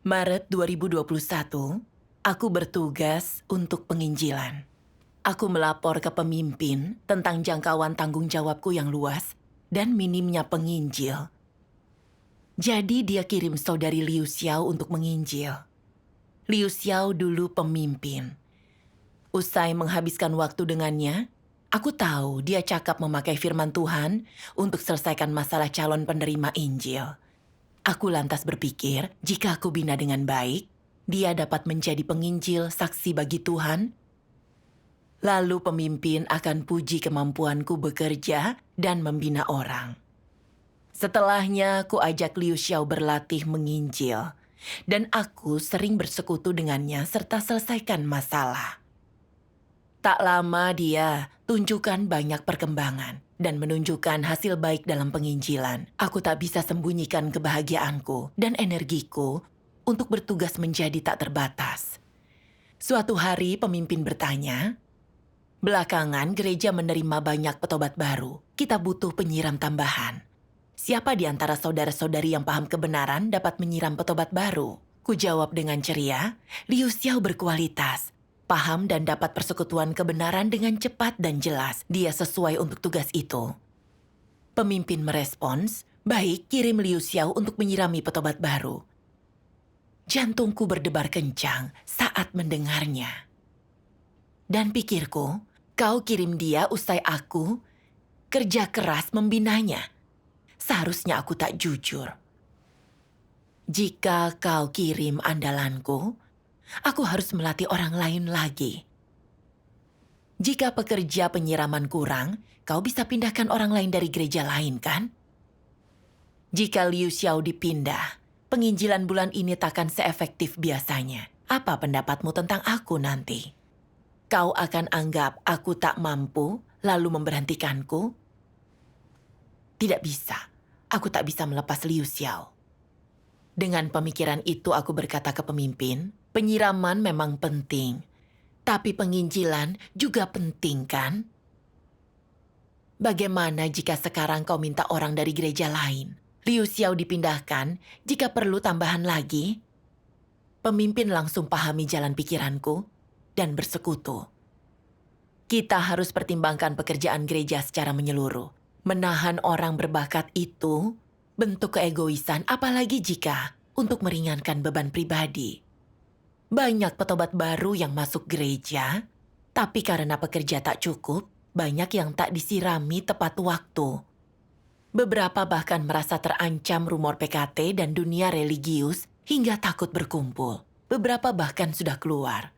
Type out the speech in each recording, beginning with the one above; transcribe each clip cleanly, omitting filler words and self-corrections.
Maret 2021, aku bertugas untuk penginjilan. Aku melapor ke pemimpin tentang jangkauan tanggung jawabku yang luas dan minimnya penginjil. Jadi dia kirim saudari Liu Xiao untuk menginjil. Liu Xiao dulu pemimpin. Usai menghabiskan waktu dengannya, aku tahu dia cakap memakai firman Tuhan untuk selesaikan masalah calon penerima Injil. Aku lantas berpikir, jika aku bina dengan baik, dia dapat menjadi penginjil saksi bagi Tuhan. Lalu pemimpin akan puji kemampuanku bekerja dan membina orang. Setelahnya, aku ajak Liu Xiao berlatih menginjil. Dan aku sering bersekutu dengannya serta selesaikan masalah. Tak lama dia tunjukkan banyak perkembangan dan menunjukkan hasil baik dalam penginjilan. Aku tak bisa sembunyikan kebahagiaanku dan energiku untuk bertugas menjadi tak terbatas. Suatu hari pemimpin bertanya, "Belakangan gereja menerima banyak petobat baru. Kita butuh penyiram tambahan. Siapa di antara saudara-saudari yang paham kebenaran dapat menyiram petobat baru?" Ku jawab dengan ceria, "Liu Xiao berkualitas, paham dan dapat persekutuan kebenaran dengan cepat dan jelas. Dia sesuai untuk tugas itu." Pemimpin merespons, "Baik, kirim Liu Xiao untuk menyirami petobat baru." Jantungku berdebar kencang saat mendengarnya. Dan pikirku, kau kirim dia usai aku kerja keras membinanya. Seharusnya aku tak jujur. Jika kau kirim andalanku, aku harus melatih orang lain lagi. Jika pekerja penyiraman kurang, kau bisa pindahkan orang lain dari gereja lain, kan? Jika Liu Xiao dipindah, penginjilan bulan ini takkan seefektif biasanya. Apa pendapatmu tentang aku nanti? Kau akan anggap aku tak mampu, lalu memberhentikanku? Tidak bisa. Aku tak bisa melepas Liu Xiao. Dengan pemikiran itu aku berkata ke pemimpin, penyiraman memang penting, tapi penginjilan juga penting, kan? Bagaimana jika sekarang kau minta orang dari gereja lain? Liu Xiao dipindahkan jika perlu tambahan lagi? Pemimpin langsung pahami jalan pikiranku dan bersekutu. Kita harus pertimbangkan pekerjaan gereja secara menyeluruh. Menahan orang berbakat itu bentuk keegoisan, apalagi jika untuk meringankan beban pribadi. Banyak petobat baru yang masuk gereja, tapi karena pekerja tak cukup, banyak yang tak disirami tepat waktu. Beberapa bahkan merasa terancam rumor PKT dan dunia religius hingga takut berkumpul. Beberapa bahkan sudah keluar.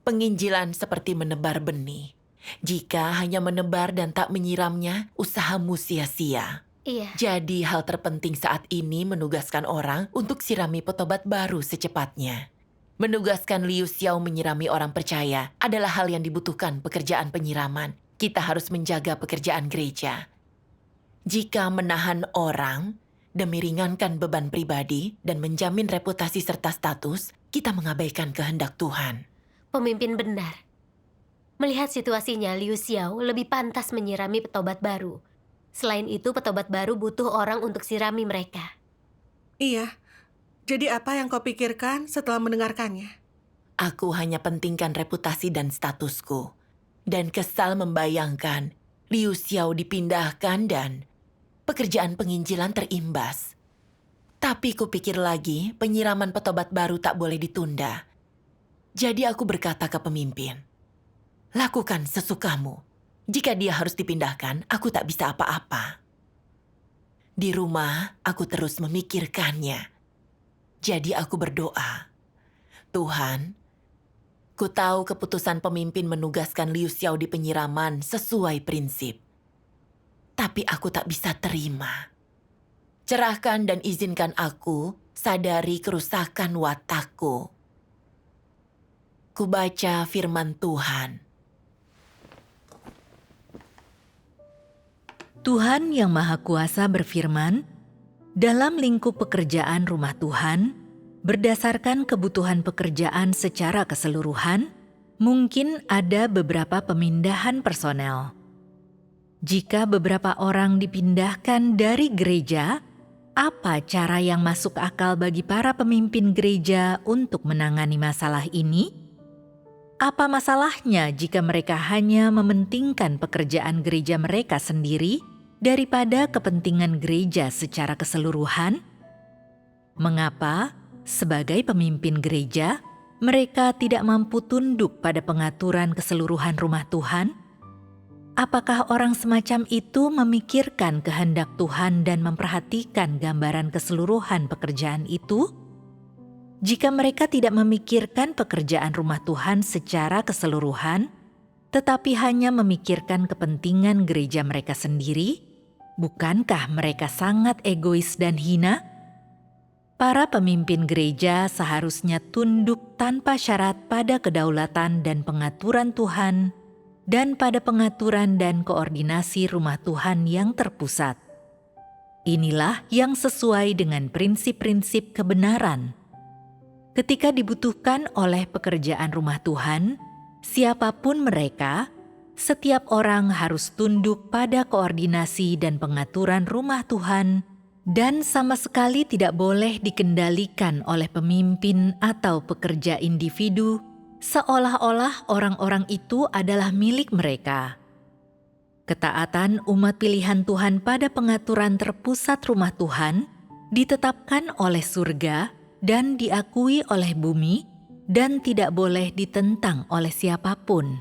Penginjilan seperti menebar benih. Jika hanya menebar dan tak menyiramnya, usahamu sia-sia. Iya. Jadi hal terpenting saat ini menugaskan orang untuk sirami petobat baru secepatnya. Menugaskan Liu Xiao menyirami orang percaya adalah hal yang dibutuhkan pekerjaan penyiraman. Kita harus menjaga pekerjaan gereja. Jika menahan orang demi ringankan beban pribadi dan menjamin reputasi serta status, kita mengabaikan kehendak Tuhan. Pemimpin benar. Melihat situasinya, Liu Xiao lebih pantas menyirami petobat baru. Selain itu, petobat baru butuh orang untuk sirami mereka. Iya, jadi apa yang kau pikirkan setelah mendengarkannya? Aku hanya pentingkan reputasi dan statusku. Dan kesal membayangkan Liu Xiao dipindahkan dan pekerjaan penginjilan terimbas. Tapi kupikir lagi, penyiraman petobat baru tak boleh ditunda. Jadi aku berkata ke pemimpin, "Lakukan sesukamu. Jika dia harus dipindahkan, aku tak bisa apa-apa." Di rumah, aku terus memikirkannya. Jadi aku berdoa, "Tuhan, ku tahu keputusan pemimpin menugaskan Liu Xiao di penyiraman sesuai prinsip. Tapi aku tak bisa terima. Cerahkan dan izinkan aku sadari kerusakan watakku." Ku baca firman Tuhan. Tuhan Yang Maha Kuasa berfirman, dalam lingkup pekerjaan rumah Tuhan, berdasarkan kebutuhan pekerjaan secara keseluruhan, mungkin ada beberapa pemindahan personel. Jika beberapa orang dipindahkan dari gereja, apa cara yang masuk akal bagi para pemimpin gereja untuk menangani masalah ini? Apa masalahnya jika mereka hanya mementingkan pekerjaan gereja mereka sendiri daripada kepentingan gereja secara keseluruhan? Mengapa, sebagai pemimpin gereja, mereka tidak mampu tunduk pada pengaturan keseluruhan rumah Tuhan? Apakah orang semacam itu memikirkan kehendak Tuhan dan memperhatikan gambaran keseluruhan pekerjaan itu? Jika mereka tidak memikirkan pekerjaan rumah Tuhan secara keseluruhan, tetapi hanya memikirkan kepentingan gereja mereka sendiri, bukankah mereka sangat egois dan hina? Para pemimpin gereja seharusnya tunduk tanpa syarat pada kedaulatan dan pengaturan Tuhan dan pada pengaturan dan koordinasi rumah Tuhan yang terpusat. Inilah yang sesuai dengan prinsip-prinsip kebenaran. Ketika dibutuhkan oleh pekerjaan rumah Tuhan, siapapun mereka, setiap orang harus tunduk pada koordinasi dan pengaturan rumah Tuhan dan sama sekali tidak boleh dikendalikan oleh pemimpin atau pekerja individu seolah-olah orang-orang itu adalah milik mereka. Ketaatan umat pilihan Tuhan pada pengaturan terpusat rumah Tuhan ditetapkan oleh surga dan diakui oleh bumi dan tidak boleh ditentang oleh siapapun.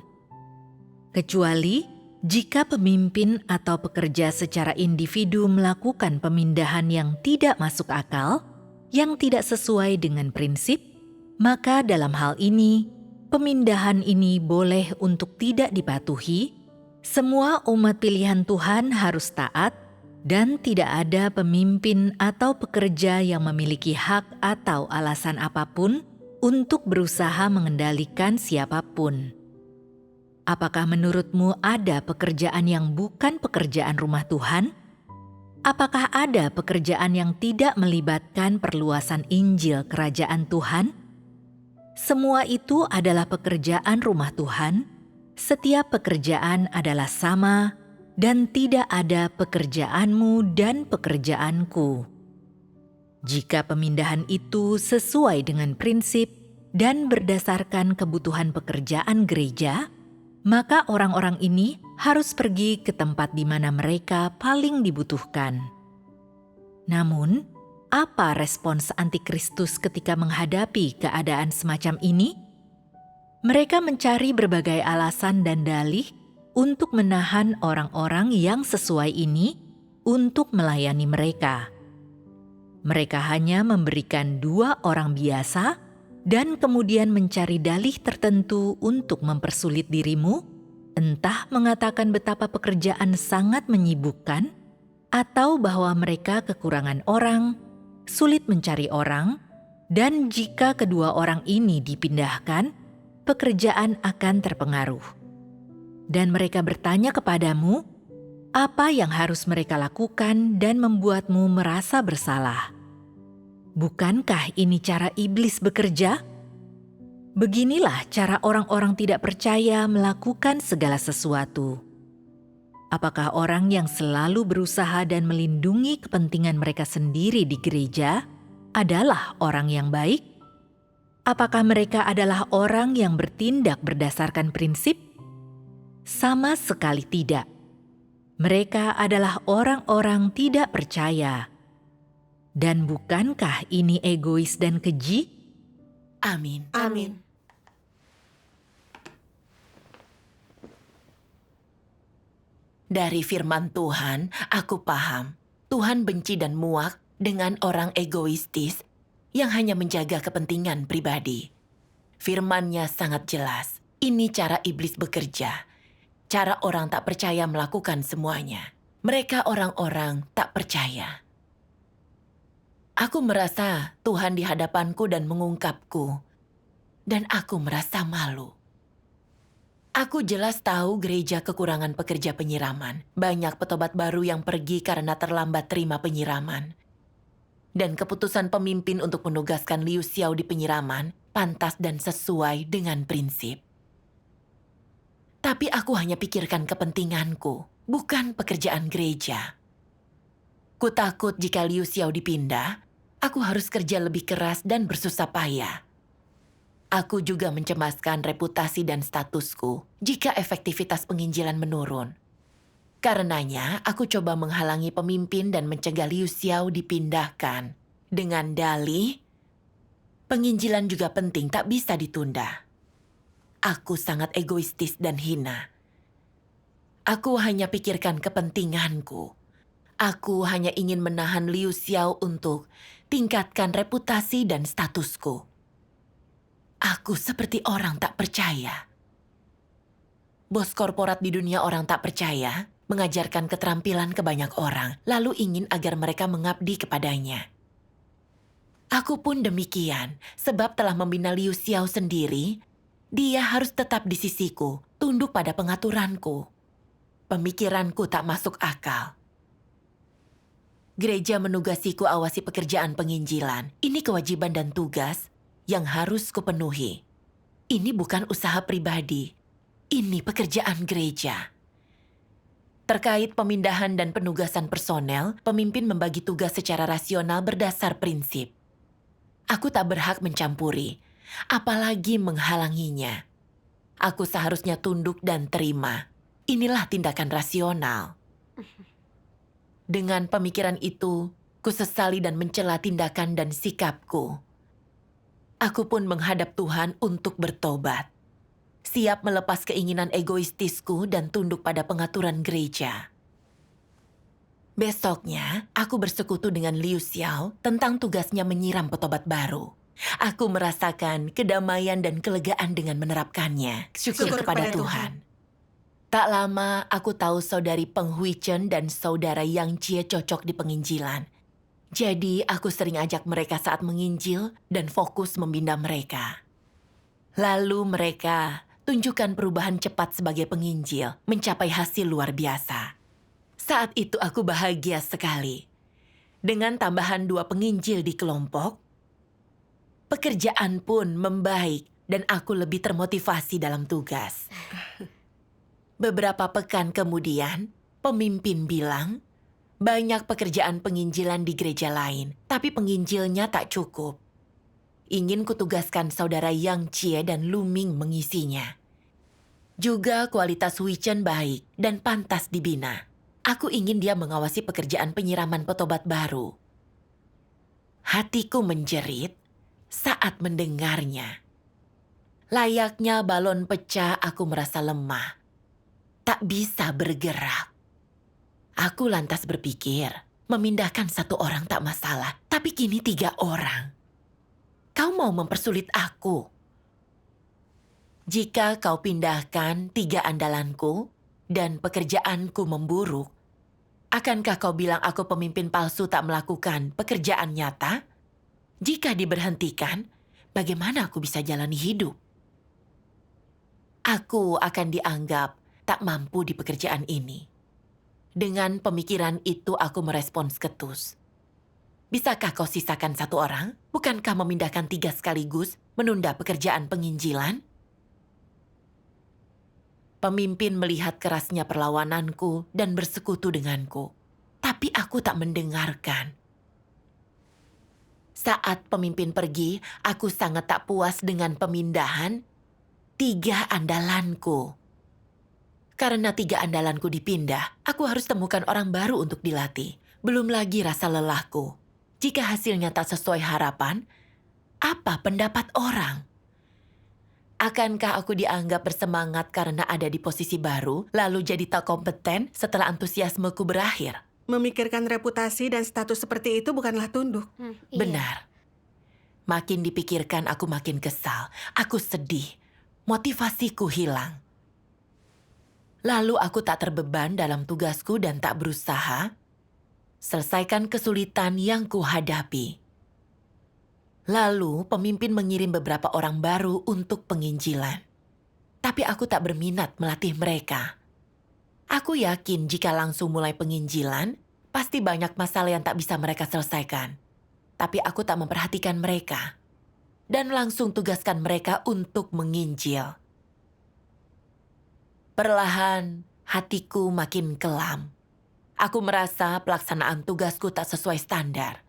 Kecuali jika pemimpin atau pekerja secara individu melakukan pemindahan yang tidak masuk akal, yang tidak sesuai dengan prinsip, maka dalam hal ini, pemindahan ini boleh untuk tidak dipatuhi. Semua umat pilihan Tuhan harus taat dan tidak ada pemimpin atau pekerja yang memiliki hak atau alasan apapun untuk berusaha mengendalikan siapapun. Apakah menurutmu ada pekerjaan yang bukan pekerjaan rumah Tuhan? Apakah ada pekerjaan yang tidak melibatkan perluasan Injil Kerajaan Tuhan? Semua itu adalah pekerjaan rumah Tuhan. Setiap pekerjaan adalah sama dan tidak ada pekerjaanmu dan pekerjaanku. Jika pemindahan itu sesuai dengan prinsip dan berdasarkan kebutuhan pekerjaan gereja, maka orang-orang ini harus pergi ke tempat di mana mereka paling dibutuhkan. Namun, apa respons antikristus ketika menghadapi keadaan semacam ini? Mereka mencari berbagai alasan dan dalih untuk menahan orang-orang yang sesuai ini untuk melayani mereka. Mereka hanya memberikan 2 orang biasa dan kemudian mencari dalih tertentu untuk mempersulit dirimu, entah mengatakan betapa pekerjaan sangat menyibukkan, atau bahwa mereka kekurangan orang, sulit mencari orang, dan jika kedua orang ini dipindahkan, pekerjaan akan terpengaruh. Dan mereka bertanya kepadamu, apa yang harus mereka lakukan dan membuatmu merasa bersalah. Bukankah ini cara iblis bekerja? Beginilah cara orang-orang tidak percaya melakukan segala sesuatu. Apakah orang yang selalu berusaha dan melindungi kepentingan mereka sendiri di gereja adalah orang yang baik? Apakah mereka adalah orang yang bertindak berdasarkan prinsip? Sama sekali tidak. Mereka adalah orang-orang tidak percaya. Dan bukankah ini egois dan keji? Amin. Amin. Dari firman Tuhan, aku paham. Tuhan benci dan muak dengan orang egoistis yang hanya menjaga kepentingan pribadi. Firman-Nya sangat jelas. Ini cara iblis bekerja. Cara orang tak percaya melakukan semuanya. Mereka orang-orang tak percaya. Aku merasa Tuhan di hadapanku dan mengungkapku. Dan aku merasa malu. Aku jelas tahu gereja kekurangan pekerja penyiraman. Banyak petobat baru yang pergi karena terlambat terima penyiraman. Dan keputusan pemimpin untuk menugaskan Liu Xiao di penyiraman pantas dan sesuai dengan prinsip. Tapi aku hanya pikirkan kepentinganku, bukan pekerjaan gereja. Ku takut jika Liu Xiao dipindah, aku harus kerja lebih keras dan bersusah payah. Aku juga mencemaskan reputasi dan statusku jika efektivitas penginjilan menurun. Karenanya, aku coba menghalangi pemimpin dan mencegah Liu Xiao dipindahkan. Dengan dalih, penginjilan juga penting, tak bisa ditunda. Aku sangat egoistis dan hina. Aku hanya pikirkan kepentinganku. Aku hanya ingin menahan Liu Xiao untuk tingkatkan reputasi dan statusku. Aku seperti orang tak percaya. Bos korporat di dunia orang tak percaya mengajarkan keterampilan ke banyak orang, lalu ingin agar mereka mengabdi kepadanya. Aku pun demikian, sebab telah membina Liu Xiao sendiri, dia harus tetap di sisiku, tunduk pada pengaturanku. Pemikiranku tak masuk akal. Gereja menugasiku awasi pekerjaan penginjilan. Ini kewajiban dan tugas yang harus kupenuhi. Ini bukan usaha pribadi. Ini pekerjaan gereja. Terkait pemindahan dan penugasan personel, pemimpin membagi tugas secara rasional berdasar prinsip. Aku tak berhak mencampuri, apalagi menghalanginya. Aku seharusnya tunduk dan terima. Inilah tindakan rasional. Dengan pemikiran itu, kusesali dan mencela tindakan dan sikapku. Aku pun menghadap Tuhan untuk bertobat. Siap melepas keinginan egoistisku dan tunduk pada pengaturan gereja. Besoknya, aku bersekutu dengan Liu Xiao tentang tugasnya menyiram petobat baru. Aku merasakan kedamaian dan kelegaan dengan menerapkannya. Syukur kepada Tuhan. Tak lama, aku tahu saudari Peng Huichen dan saudara Yang Jie cocok di penginjilan. Jadi, aku sering ajak mereka saat menginjil dan fokus membina mereka. Lalu mereka tunjukkan perubahan cepat sebagai penginjil, mencapai hasil luar biasa. Saat itu aku bahagia sekali. Dengan tambahan 2 penginjil di kelompok, pekerjaan pun membaik dan aku lebih termotivasi dalam tugas. Beberapa pekan kemudian, pemimpin bilang, banyak pekerjaan penginjilan di gereja lain, tapi penginjilnya tak cukup. Ingin kutugaskan saudara Yang Jie dan Lu Ming mengisinya. Juga kualitas Huichen baik dan pantas dibina. Aku ingin dia mengawasi pekerjaan penyiraman petobat baru. Hatiku menjerit saat mendengarnya. Layaknya balon pecah, aku merasa lemah. Tak bisa bergerak. Aku lantas berpikir, memindahkan 1 orang tak masalah, tapi kini 3 orang. Kau mau mempersulit aku? Jika kau pindahkan 3 andalanku dan pekerjaanku memburuk, akankah kau bilang aku pemimpin palsu tak melakukan pekerjaan nyata? Jika diberhentikan, bagaimana aku bisa jalani hidup? Aku akan dianggap tak mampu di pekerjaan ini. Dengan pemikiran itu aku merespons ketus. Bisakah kau sisakan 1 orang? Bukankah memindahkan 3 sekaligus menunda pekerjaan penginjilan? Pemimpin melihat kerasnya perlawananku dan bersekutu denganku. Tapi aku tak mendengarkan. Saat pemimpin pergi, aku sangat tak puas dengan pemindahan 3 andalanku. Karena 3 andalanku dipindah, aku harus temukan orang baru untuk dilatih. Belum lagi rasa lelahku. Jika hasilnya tak sesuai harapan, apa pendapat orang? Akankah aku dianggap bersemangat karena ada di posisi baru, lalu jadi tak kompeten setelah antusiasmeku berakhir? Memikirkan reputasi dan status seperti itu bukanlah tunduk. Iya. Benar. Makin dipikirkan aku makin kesal. Aku sedih. Motivasiku hilang. Lalu aku tak terbeban dalam tugasku dan tak berusaha selesaikan kesulitan yang kuhadapi. Lalu pemimpin mengirim beberapa orang baru untuk penginjilan. Tapi aku tak berminat melatih mereka. Aku yakin jika langsung mulai penginjilan, pasti banyak masalah yang tak bisa mereka selesaikan. Tapi aku tak memperhatikan mereka. Dan langsung tugaskan mereka untuk menginjil. Perlahan, hatiku makin kelam. Aku merasa pelaksanaan tugasku tak sesuai standar.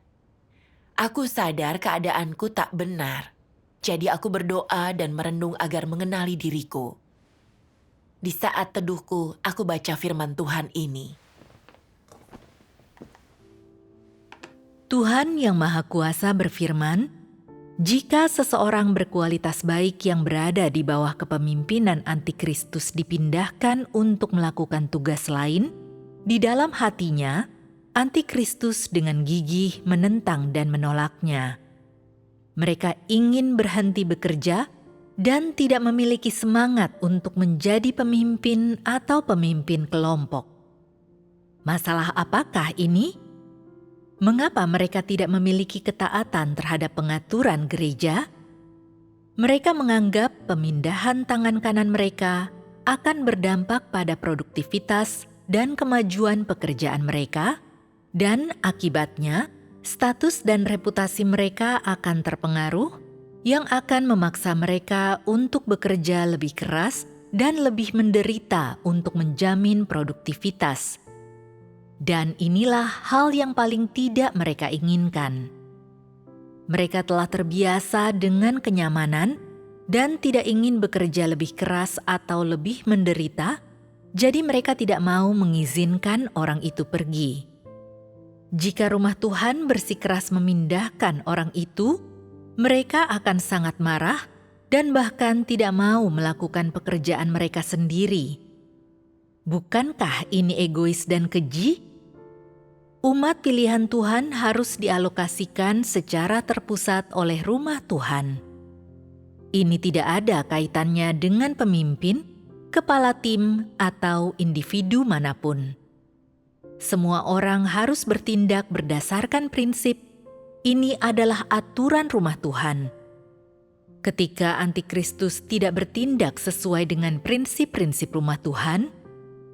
Aku sadar keadaanku tak benar. Jadi aku berdoa dan merenung agar mengenali diriku. Di saat teduhku, aku baca firman Tuhan ini. Tuhan Yang Maha Kuasa berfirman, jika seseorang berkualitas baik yang berada di bawah kepemimpinan antikristus dipindahkan untuk melakukan tugas lain, di dalam hatinya, antikristus dengan gigih menentang dan menolaknya. Mereka ingin berhenti bekerja dan tidak memiliki semangat untuk menjadi pemimpin atau pemimpin kelompok. Masalah apakah ini? Mengapa mereka tidak memiliki ketaatan terhadap pengaturan gereja? Mereka menganggap pemindahan tangan kanan mereka akan berdampak pada produktivitas dan kemajuan pekerjaan mereka, dan akibatnya status dan reputasi mereka akan terpengaruh, yang akan memaksa mereka untuk bekerja lebih keras dan lebih menderita untuk menjamin produktivitas. Dan inilah hal yang paling tidak mereka inginkan. Mereka telah terbiasa dengan kenyamanan dan tidak ingin bekerja lebih keras atau lebih menderita, jadi mereka tidak mau mengizinkan orang itu pergi. Jika rumah Tuhan bersikeras memindahkan orang itu, mereka akan sangat marah dan bahkan tidak mau melakukan pekerjaan mereka sendiri. Bukankah ini egois dan keji? Umat pilihan Tuhan harus dialokasikan secara terpusat oleh rumah Tuhan. Ini tidak ada kaitannya dengan pemimpin, kepala tim, atau individu manapun. Semua orang harus bertindak berdasarkan prinsip, ini adalah aturan rumah Tuhan. Ketika antikristus tidak bertindak sesuai dengan prinsip-prinsip rumah Tuhan,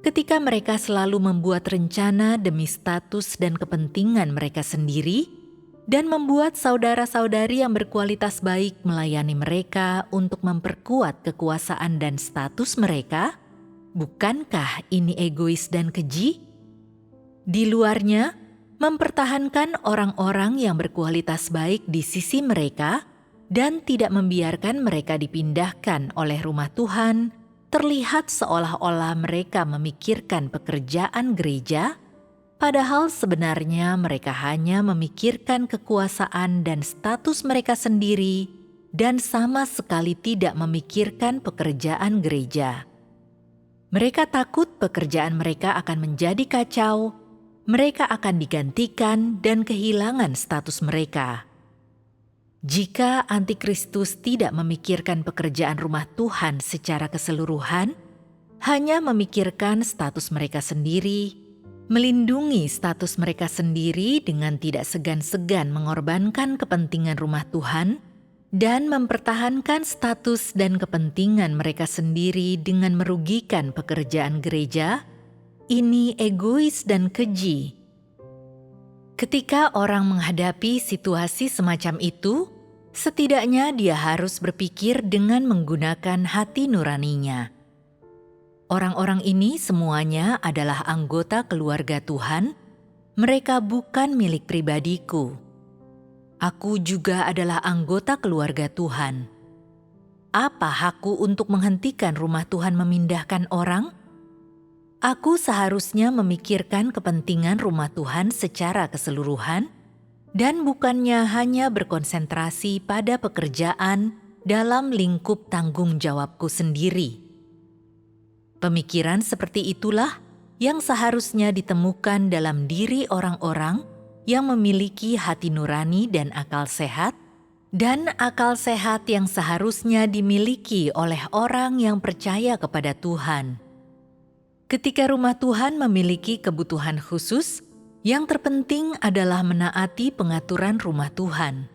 ketika mereka selalu membuat rencana demi status dan kepentingan mereka sendiri, dan membuat saudara-saudari yang berkualitas baik melayani mereka untuk memperkuat kekuasaan dan status mereka, bukankah ini egois dan keji? Di luarnya, mempertahankan orang-orang yang berkualitas baik di sisi mereka dan tidak membiarkan mereka dipindahkan oleh rumah Tuhan, terlihat seolah-olah mereka memikirkan pekerjaan gereja, padahal sebenarnya mereka hanya memikirkan kekuasaan dan status mereka sendiri dan sama sekali tidak memikirkan pekerjaan gereja. Mereka takut pekerjaan mereka akan menjadi kacau, mereka akan digantikan dan kehilangan status mereka. Jika antikristus tidak memikirkan pekerjaan rumah Tuhan secara keseluruhan, hanya memikirkan status mereka sendiri, melindungi status mereka sendiri dengan tidak segan-segan mengorbankan kepentingan rumah Tuhan, dan mempertahankan status dan kepentingan mereka sendiri dengan merugikan pekerjaan gereja, ini egois dan keji. Ketika orang menghadapi situasi semacam itu, setidaknya dia harus berpikir dengan menggunakan hati nuraninya. Orang-orang ini semuanya adalah anggota keluarga Tuhan, mereka bukan milik pribadiku. Aku juga adalah anggota keluarga Tuhan. Apa hakku untuk menghentikan rumah Tuhan memindahkan orang? Aku seharusnya memikirkan kepentingan rumah Tuhan secara keseluruhan dan bukannya hanya berkonsentrasi pada pekerjaan dalam lingkup tanggung jawabku sendiri. Pemikiran seperti itulah yang seharusnya ditemukan dalam diri orang-orang yang memiliki hati nurani dan akal sehat yang seharusnya dimiliki oleh orang yang percaya kepada Tuhan. Ketika rumah Tuhan memiliki kebutuhan khusus, yang terpenting adalah menaati pengaturan rumah Tuhan.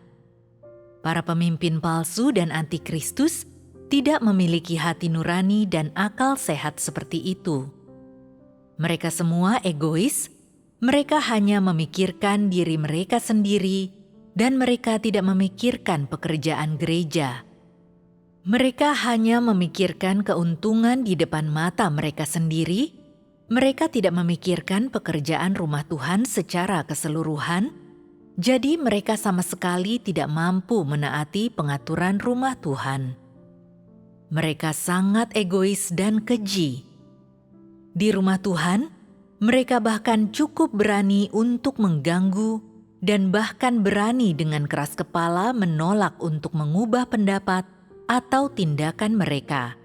Para pemimpin palsu dan antikristus tidak memiliki hati nurani dan akal sehat seperti itu. Mereka semua egois, mereka hanya memikirkan diri mereka sendiri, dan mereka tidak memikirkan pekerjaan gereja. Mereka hanya memikirkan keuntungan di depan mata mereka sendiri. Mereka tidak memikirkan pekerjaan rumah Tuhan secara keseluruhan, jadi mereka sama sekali tidak mampu menaati pengaturan rumah Tuhan. Mereka sangat egois dan keji. Di rumah Tuhan, mereka bahkan cukup berani untuk mengganggu dan bahkan berani dengan keras kepala menolak untuk mengubah pendapat atau tindakan mereka.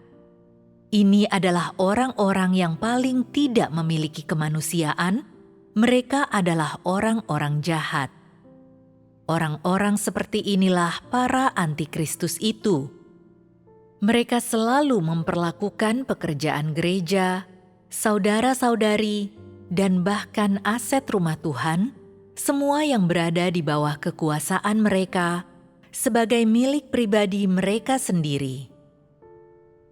Ini adalah orang-orang yang paling tidak memiliki kemanusiaan. Mereka adalah orang-orang jahat. Orang-orang seperti inilah para antikristus itu. Mereka selalu memperlakukan pekerjaan gereja, saudara-saudari, dan bahkan aset rumah Tuhan, semua yang berada di bawah kekuasaan mereka, sebagai milik pribadi mereka sendiri.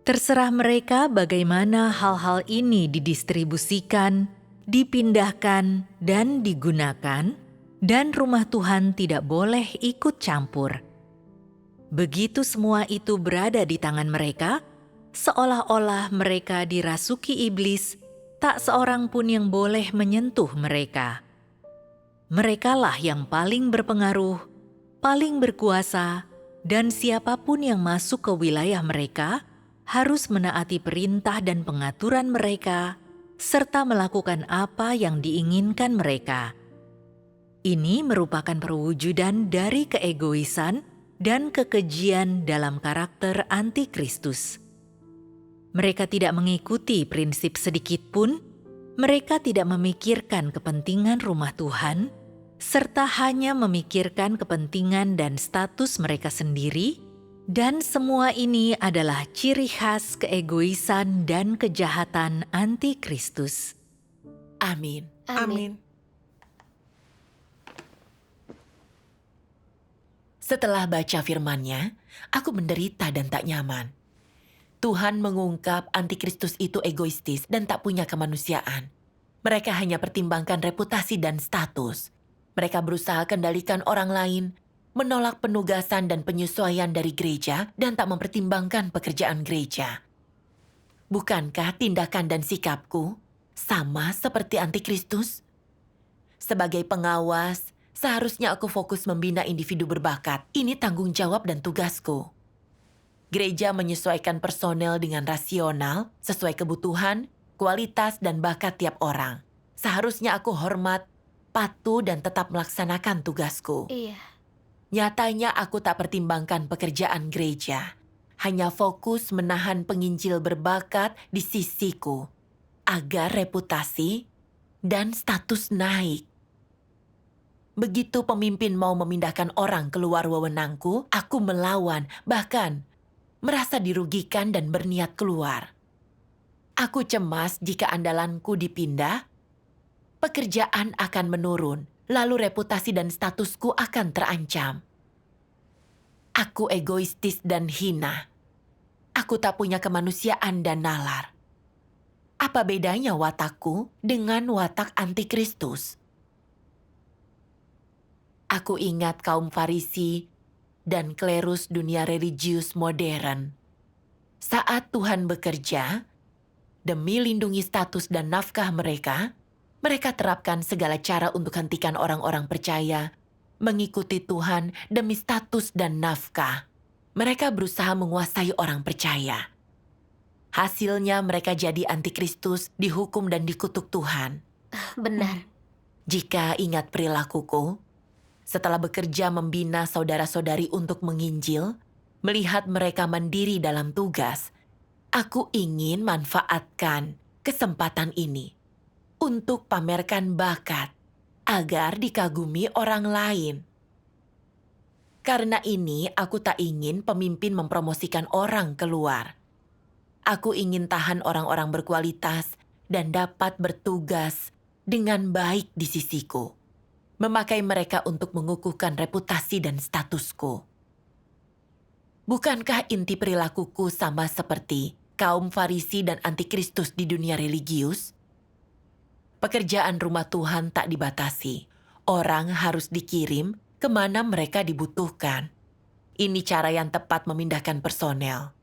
Terserah mereka bagaimana hal-hal ini didistribusikan, dipindahkan, dan digunakan, dan rumah Tuhan tidak boleh ikut campur. Begitu semua itu berada di tangan mereka, seolah-olah mereka dirasuki iblis, tak seorang pun yang boleh menyentuh mereka. Merekalah yang paling berpengaruh, paling berkuasa, dan siapapun yang masuk ke wilayah mereka harus menaati perintah dan pengaturan mereka, serta melakukan apa yang diinginkan mereka. Ini merupakan perwujudan dari keegoisan dan kekejian dalam karakter antikristus. Mereka tidak mengikuti prinsip sedikit pun, mereka tidak memikirkan kepentingan rumah Tuhan, serta hanya memikirkan kepentingan dan status mereka sendiri. Dan semua ini adalah ciri khas keegoisan dan kejahatan antikristus. Amin. Amin. Setelah baca firman-Nya, aku menderita dan tak nyaman. Tuhan mengungkap antikristus itu egoistis dan tak punya kemanusiaan. Mereka hanya pertimbangkan reputasi dan status. Mereka berusaha kendalikan orang lain, menolak penugasan dan penyesuaian dari gereja, dan tak mempertimbangkan pekerjaan gereja. Bukankah tindakan dan sikapku sama seperti antikristus? Sebagai pengawas, seharusnya aku fokus membina individu berbakat. Ini tanggung jawab dan tugasku. Gereja menyesuaikan personel dengan rasional, sesuai kebutuhan, kualitas, dan bakat tiap orang. Seharusnya aku hormat, patuh, dan tetap melaksanakan tugasku. Iya. Nyatanya aku tak pertimbangkan pekerjaan gereja. Hanya fokus menahan penginjil berbakat di sisiku, agar reputasi dan status naik. Begitu pemimpin mau memindahkan orang keluar wewenangku, aku melawan, bahkan merasa dirugikan dan berniat keluar. Aku cemas jika andalanku dipindah, pekerjaan akan menurun, lalu reputasi dan statusku akan terancam. Aku egoistis dan hina. Aku tak punya kemanusiaan dan nalar. Apa bedanya watakku dengan watak antikristus? Aku ingat kaum Farisi dan klerus dunia religius modern. Saat Tuhan bekerja, demi lindungi status dan nafkah mereka, mereka terapkan segala cara untuk hentikan orang-orang percaya mengikuti Tuhan demi status dan nafkah. Mereka berusaha menguasai orang percaya. Hasilnya mereka jadi antikristus, dihukum dan dikutuk Tuhan. Benar. Jika ingat perilakuku, setelah bekerja membina saudara-saudari untuk menginjil, melihat mereka mandiri dalam tugas, aku ingin manfaatkan kesempatan ini untuk pamerkan bakat agar dikagumi orang lain. Karena ini, aku tak ingin pemimpin mempromosikan orang keluar. Aku ingin tahan orang-orang berkualitas dan dapat bertugas dengan baik di sisiku. Memakai mereka untuk mengukuhkan reputasi dan statusku. Bukankah inti perilakuku sama seperti kaum Farisi dan antikristus di dunia religius? Pekerjaan rumah Tuhan tak dibatasi. Orang harus dikirim kemana mereka dibutuhkan. Ini cara yang tepat memindahkan personel.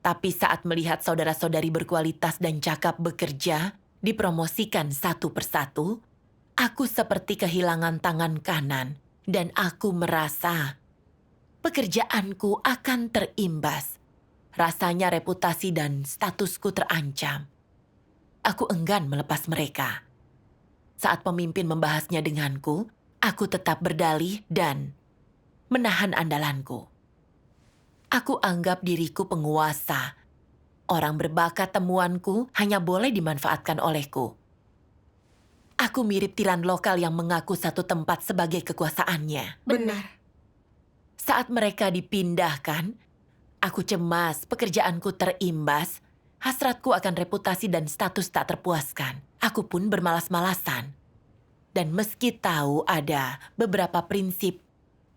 Tapi saat melihat saudara-saudari berkualitas dan cakap bekerja dipromosikan satu persatu, aku seperti kehilangan tangan kanan dan aku merasa pekerjaanku akan terimbas. Rasanya reputasi dan statusku terancam. Aku enggan melepas mereka. Saat pemimpin membahasnya denganku, aku tetap berdalih dan menahan andalanku. Aku anggap diriku penguasa. Orang berbakat temuanku hanya boleh dimanfaatkan olehku. Aku mirip tiran lokal yang mengaku satu tempat sebagai kekuasaannya. Benar. Saat mereka dipindahkan, aku cemas pekerjaanku terimbas, hasratku akan reputasi dan status tak terpuaskan. Aku pun bermalas-malasan. Dan meski tahu ada beberapa prinsip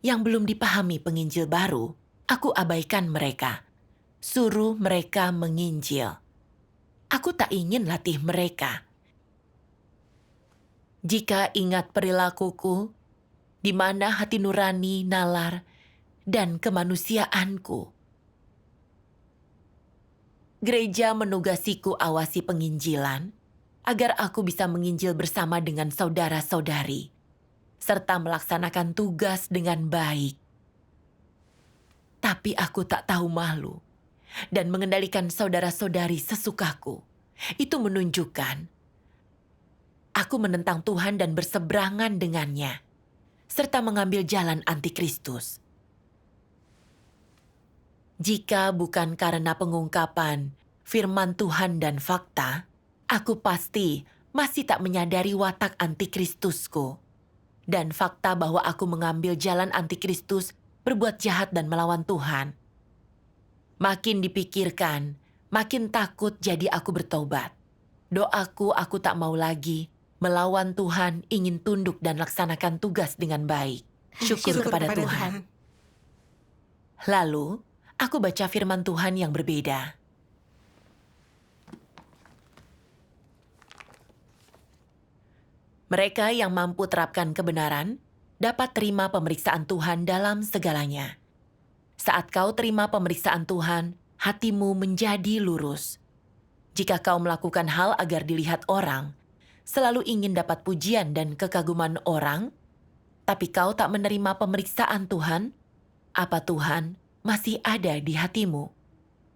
yang belum dipahami penginjil baru, aku abaikan mereka. Suruh mereka menginjil. Aku tak ingin latih mereka. Jika ingat perilakuku, di mana hati nurani, nalar, dan kemanusiaanku. Gereja menugasiku awasi penginjilan, agar aku bisa menginjil bersama dengan saudara-saudari, serta melaksanakan tugas dengan baik. Tapi aku tak tahu malu, dan mengendalikan saudara-saudari sesukaku. Itu menunjukkan aku menentang Tuhan dan berseberangan dengannya, serta mengambil jalan antikristus. Jika bukan karena pengungkapan firman Tuhan dan fakta, aku pasti masih tak menyadari watak antikristusku. Dan fakta bahwa aku mengambil jalan antikristus, berbuat jahat dan melawan Tuhan. Makin dipikirkan, makin takut jadi aku bertobat. Doaku aku tak mau lagi melawan Tuhan, ingin tunduk dan laksanakan tugas dengan baik. Syukur kepada Tuhan. Lalu, aku baca firman Tuhan yang berbeda. Mereka yang mampu terapkan kebenaran dapat terima pemeriksaan Tuhan dalam segalanya. Saat kau terima pemeriksaan Tuhan, hatimu menjadi lurus. Jika kau melakukan hal agar dilihat orang, selalu ingin dapat pujian dan kekaguman orang, tapi kau tak menerima pemeriksaan Tuhan, apa Tuhan masih ada di hatimu?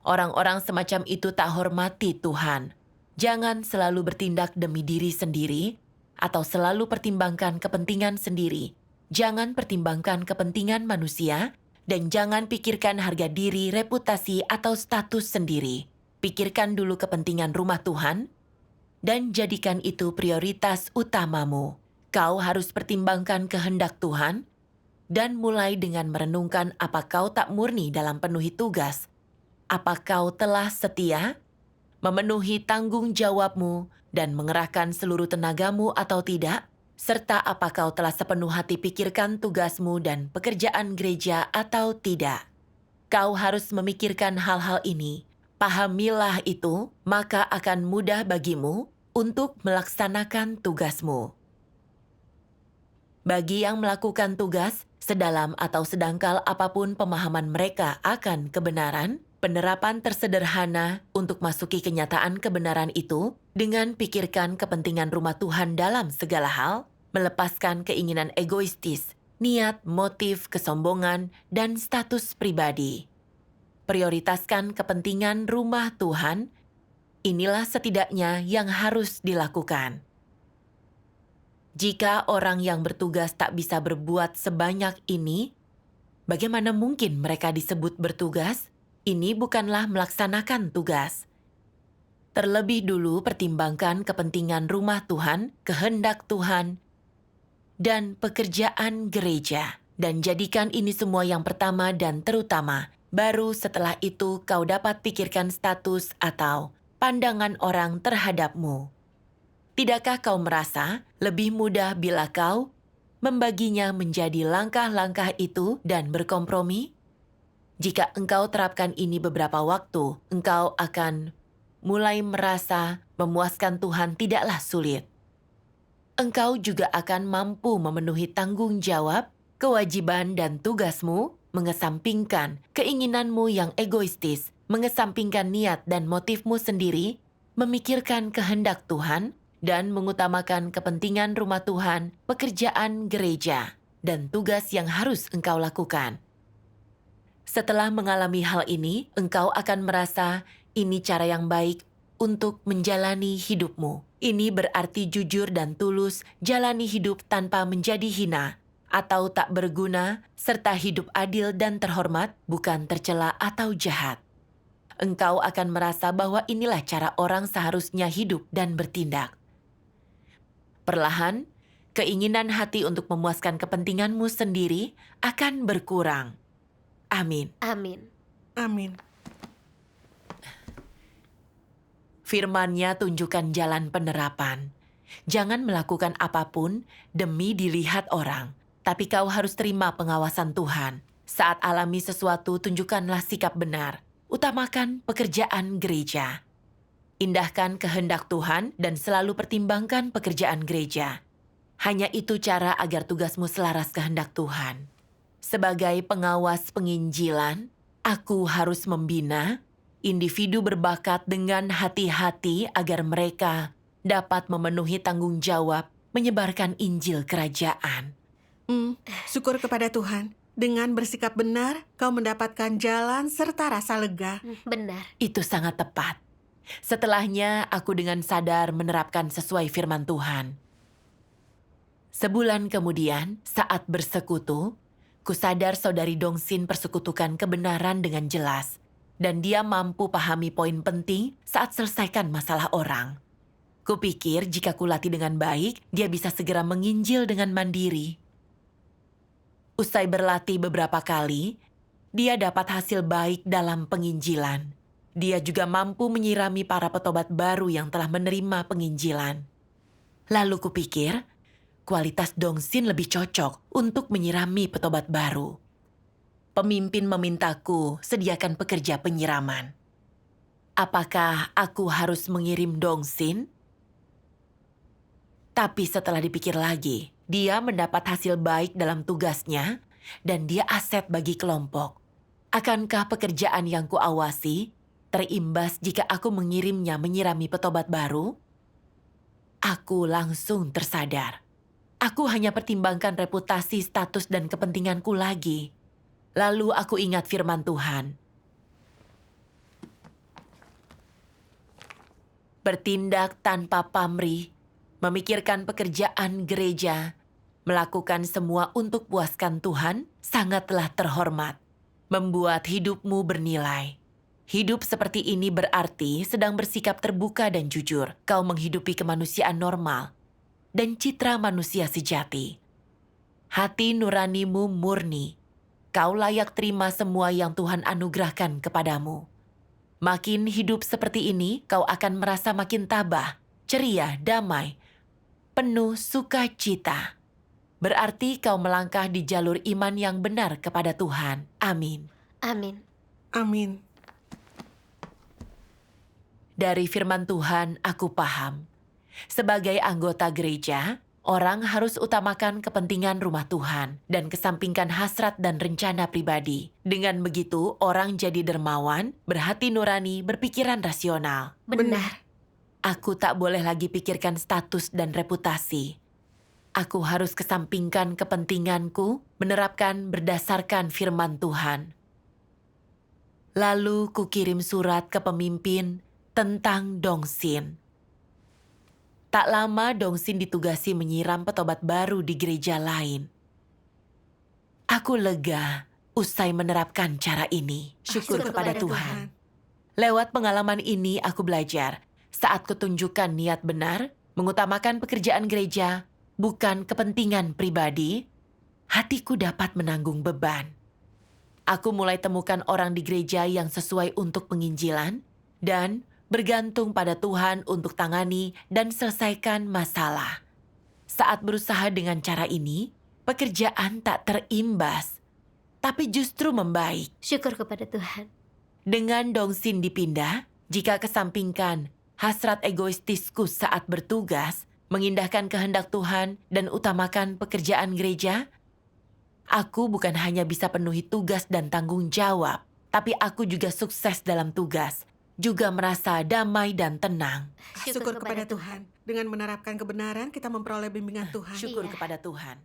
Orang-orang semacam itu tak hormati Tuhan. Jangan selalu bertindak demi diri sendiri, atau selalu pertimbangkan kepentingan sendiri. Jangan pertimbangkan kepentingan manusia, dan jangan pikirkan harga diri, reputasi, atau status sendiri. Pikirkan dulu kepentingan rumah Tuhan, dan jadikan itu prioritas utamamu. Kau harus pertimbangkan kehendak Tuhan, dan mulai dengan merenungkan apa kau tak murni dalam penuhi tugas. Apa kau telah setia, memenuhi tanggung jawabmu, dan mengerahkan seluruh tenagamu atau tidak, serta apa kau telah sepenuh hati pikirkan tugasmu dan pekerjaan gereja atau tidak. Kau harus memikirkan hal-hal ini. Pahamilah itu, maka akan mudah bagimu untuk melaksanakan tugasmu. Bagi yang melakukan tugas, sedalam atau sedangkal apapun pemahaman mereka akan kebenaran, penerapan tersederhana untuk masuki kenyataan kebenaran itu dengan pikirkan kepentingan rumah Tuhan dalam segala hal, melepaskan keinginan egoistis, niat, motif, kesombongan, dan status pribadi. Prioritaskan kepentingan rumah Tuhan, inilah setidaknya yang harus dilakukan. Jika orang yang bertugas tak bisa berbuat sebanyak ini, bagaimana mungkin mereka disebut bertugas? Ini bukanlah melaksanakan tugas. Terlebih dulu pertimbangkan kepentingan rumah Tuhan, kehendak Tuhan, dan pekerjaan gereja. Dan jadikan ini semua yang pertama dan terutama. Baru setelah itu kau dapat pikirkan status atau pandangan orang terhadapmu. Tidakkah kau merasa lebih mudah bila kau membaginya menjadi langkah-langkah itu dan berkompromi? Jika engkau terapkan ini beberapa waktu, engkau akan mulai merasa memuaskan Tuhan tidaklah sulit. Engkau juga akan mampu memenuhi tanggung jawab, kewajiban dan tugasmu, mengesampingkan keinginanmu yang egoistis, mengesampingkan niat dan motifmu sendiri, memikirkan kehendak Tuhan, dan mengutamakan kepentingan rumah Tuhan, pekerjaan gereja, dan tugas yang harus engkau lakukan. Setelah mengalami hal ini, engkau akan merasa ini cara yang baik untuk menjalani hidupmu. Ini berarti jujur dan tulus, jalani hidup tanpa menjadi hina atau tak berguna, serta hidup adil dan terhormat, bukan tercela atau jahat. Engkau akan merasa bahwa inilah cara orang seharusnya hidup dan bertindak. Perlahan, keinginan hati untuk memuaskan kepentinganmu sendiri akan berkurang. Amin. Amin. Amin. Firman-Nya tunjukkan jalan penerapan. Jangan melakukan apapun demi dilihat orang, tapi kau harus terima pengawasan Tuhan. Saat alami sesuatu, tunjukkanlah sikap benar. Utamakan pekerjaan gereja. Indahkan kehendak Tuhan dan selalu pertimbangkan pekerjaan gereja. Hanya itu cara agar tugasmu selaras kehendak Tuhan. Sebagai pengawas penginjilan, aku harus membina individu berbakat dengan hati-hati agar mereka dapat memenuhi tanggung jawab menyebarkan Injil Kerajaan. Syukur kepada Tuhan. Dengan bersikap benar, kau mendapatkan jalan serta rasa lega. Benar. Itu sangat tepat. Setelahnya, aku dengan sadar menerapkan sesuai firman Tuhan. Sebulan kemudian, saat bersekutu, kusadar saudari Dongsin persekutukan kebenaran dengan jelas, dan dia mampu pahami poin penting saat selesaikan masalah orang. Kupikir jika kulatih dengan baik, dia bisa segera menginjil dengan mandiri. Usai berlatih beberapa kali, dia dapat hasil baik dalam penginjilan. Dia juga mampu menyirami para petobat baru yang telah menerima penginjilan. Lalu kupikir, kualitas Dongsin lebih cocok untuk menyirami petobat baru. Pemimpin memintaku sediakan pekerja penyiraman. Apakah aku harus mengirim Dongsin? Tapi setelah dipikir lagi, dia mendapat hasil baik dalam tugasnya dan dia aset bagi kelompok. Akankah pekerjaan yang kuawasi terimbas jika aku mengirimnya menyirami petobat baru? Aku langsung tersadar. Aku hanya pertimbangkan reputasi, status, dan kepentinganku lagi. Lalu aku ingat firman Tuhan. Bertindak tanpa pamrih, memikirkan pekerjaan gereja, melakukan semua untuk puaskan Tuhan, sangatlah terhormat. Membuat hidupmu bernilai. Hidup seperti ini berarti sedang bersikap terbuka dan jujur. Kau menghidupi kemanusiaan normal dan citra manusia sejati. Hati nuranimu murni. Kau layak terima semua yang Tuhan anugerahkan kepadamu. Makin hidup seperti ini, kau akan merasa makin tabah, ceria, damai, penuh sukacita. Berarti kau melangkah di jalur iman yang benar kepada Tuhan. Amin. Amin. Amin. Dari firman Tuhan, aku paham. Sebagai anggota gereja, orang harus utamakan kepentingan rumah Tuhan dan kesampingkan hasrat dan rencana pribadi. Dengan begitu, orang jadi dermawan, berhati nurani, berpikiran rasional. Benar. Aku tak boleh lagi pikirkan status dan reputasi. Aku harus kesampingkan kepentinganku, menerapkan berdasarkan firman Tuhan. Lalu kukirim surat ke pemimpin tentang Dongsin. Tak lama Dongsin ditugasi menyiram petobat baru di gereja lain. Aku lega usai menerapkan cara ini. Syukur kepada Tuhan. Lewat pengalaman ini aku belajar, saat kutunjukkan niat benar, mengutamakan pekerjaan gereja, bukan kepentingan pribadi, hatiku dapat menanggung beban. Aku mulai temukan orang di gereja yang sesuai untuk penginjilan, dan bergantung pada Tuhan untuk tangani dan selesaikan masalah. Saat berusaha dengan cara ini, pekerjaan tak terimbas, tapi justru membaik. Syukur kepada Tuhan. Dengan Dongsin dipindah, jika kesampingkan hasrat egoistisku saat bertugas, mengindahkan kehendak Tuhan dan utamakan pekerjaan gereja, aku bukan hanya bisa penuhi tugas dan tanggung jawab, tapi aku juga sukses dalam tugas. juga merasa damai dan tenang. Syukur kepada Tuhan. Dengan menerapkan kebenaran, kita memperoleh bimbingan Tuhan. Syukur Iya. kepada Tuhan.